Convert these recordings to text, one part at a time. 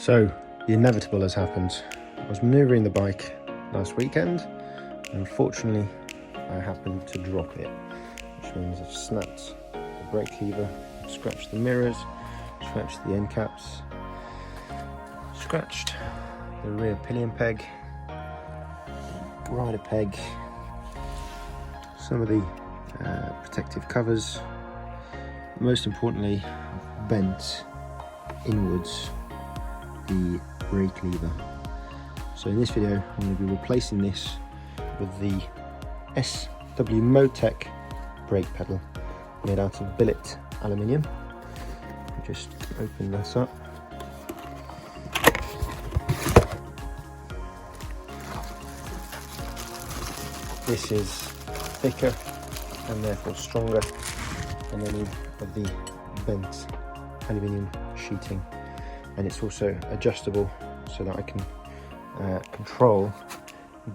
So, the inevitable has happened. I was manoeuvring the bike last weekend, and unfortunately I happened to drop it, which means I've snapped the brake lever, scratched the mirrors, scratched the end caps, scratched the rear pillion peg, rider peg, some of the protective covers. Most importantly, I've bent inwards the brake lever. So in this video I'm going to be replacing this with the SW-Motech brake pedal made out of billet aluminium. Just open this up. This is thicker and therefore stronger than any of the bent aluminium sheeting, and it's also adjustable so that I can control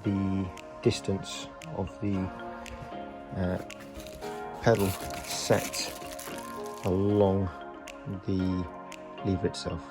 the distance of the pedal set along the lever itself.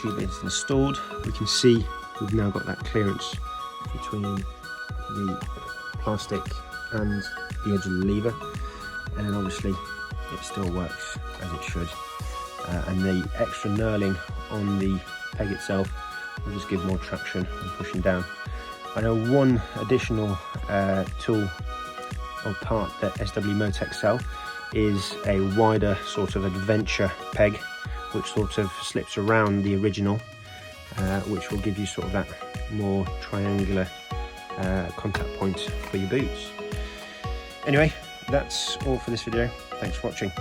basically it's installed. We can see we've now got that clearance between the plastic and the edge of the lever, and obviously it still works as it should. And the extra knurling on the peg itself will just give more traction when pushing down. I know one additional tool or part that SW-Motech sell is a wider sort of adventure peg, which sort of slips around the original, which will give you sort of that more triangular contact point for your boots. Anyway, that's all for this video. Thanks for watching.